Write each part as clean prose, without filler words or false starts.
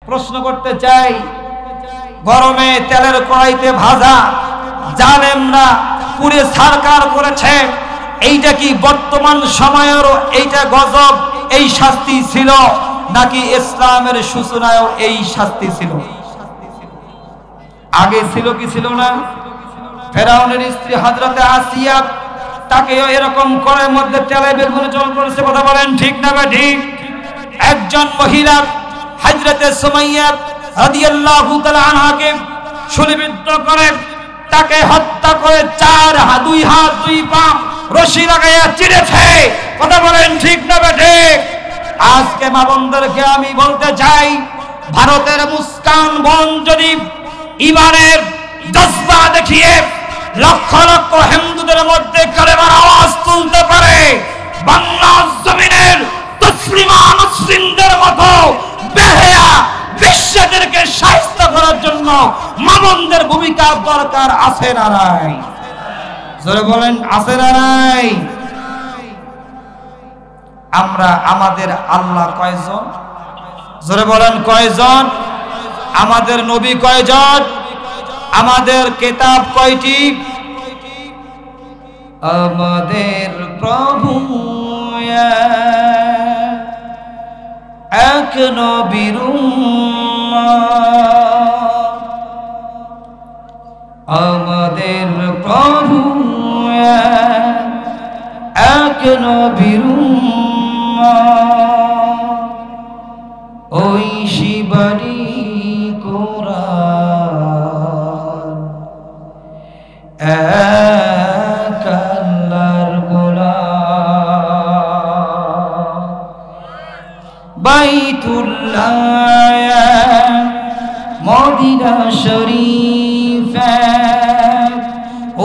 প্রশ্ন করতে চাই, গরমে তেলের কড়াইতে ভাজা জালেমরা পুরে সরকার করেছে, এইটা কি বর্তমান সময়েরও এইটা গজব, এই শাস্তি ছিল নাকি ইসলামের সূচনায়ও এই শাস্তি ছিল? আগে ছিল কি ছিল না? ফেরাউনের স্ত্রী হযরতে আসিয়া তাকেও এরকম করে মধ্যে তেলে বেগুনে জল করেছে, কথা বলেন ঠিক না ঠিক? একজন মহিলা হযরতে সুমাইয়া রাদিয়াল্লাহু তাআলা আনহাকে শূলবিদ্ধ করে তাকে হত্যা করে দুই হাত দুই পা রশি লাগাইয়া চিরেছে, কথা বলেন ঠিক না ঠিক? আজকে মা বোনদেরকে আমি বলতে চাই, ভারতের মুস্কান বোন যদি ইমানের জজবা দেখিয়ে লক্ষ লক্ষ হিন্দুদের মধ্যে কালেমার আওয়াজ তুলতে পারে, বাংলার জমিনের তসলিমা মুসলিমদের মতো বেহেয়া বিশ্বাদেরকে শায়েস্তা করার জন্য মা বোনদের ভূমিকা দরকার আছে না নাই? জোরে বলেন আছে না নাই? আমরা আমাদের আল্লাহ কয়জন? জোরে বলেন কয়জন? আমাদের নবী কয়জন? আমাদের কিতাব কয়টি? আমাদের প্রভু এক নবীর উম্মত, আমাদের প্রভু এক নবীর উম্মত, ওই শিবানী কোরআন এক আল্লাহর গোলাম, বাইতুল্লাহ মদিনা শরীফ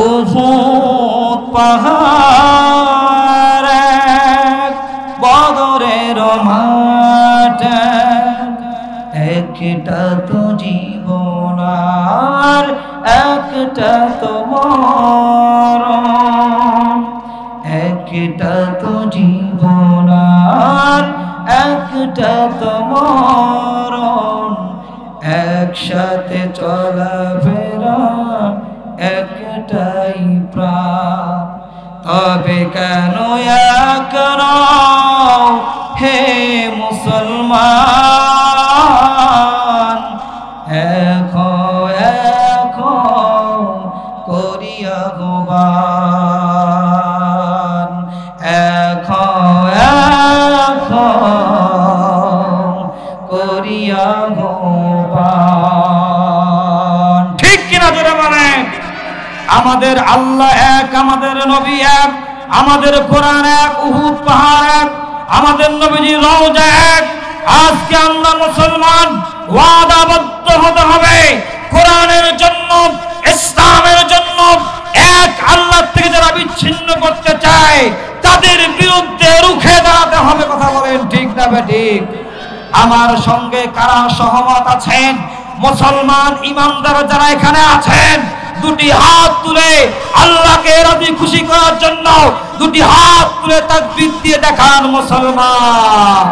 উহুদ পাহাড় বদরের মাঠ, একটা তো জীবন আর একটা তো মরণ, একটা তো জীবন আর একটা তো মরণ, একসাথে চলাফেরা একটাই প্রাণ, তবে কেন এক নও হে মুসলমান, এখো এখো করিয়া গোবান, এখো এখো করিয়া গোবান। ঠিক কিনা জোরে বলেন? আমাদের আল্লাহ এক, আমাদের নবী এক, আমাদের কোরআন এক, উহুদ পাহাড় এক, আমাদের নবীজি রওজা এক। আজকে আমরা মুসলমান ওয়াদাবদ্ধ হতে হবে কোরআনের জন্য, ইসলামের জন্য। এক আল্লাহ থেকে যারা বিচ্ছিন্ন করতে চায় তাদের বিরুদ্ধে রুখে দাঁড়াতে হবে, কথা বলেন ঠিক না ঠিক? আমার সঙ্গে কারা সহমত আছেন? মুসলমান ইমানদার যারা এখানে আছেন দুটি হাত তুলে আল্লাহকে রাজি খুশি করার জন্য দুটি হাত তুলে তাকবীর দিয়ে দেখান মুসলমান।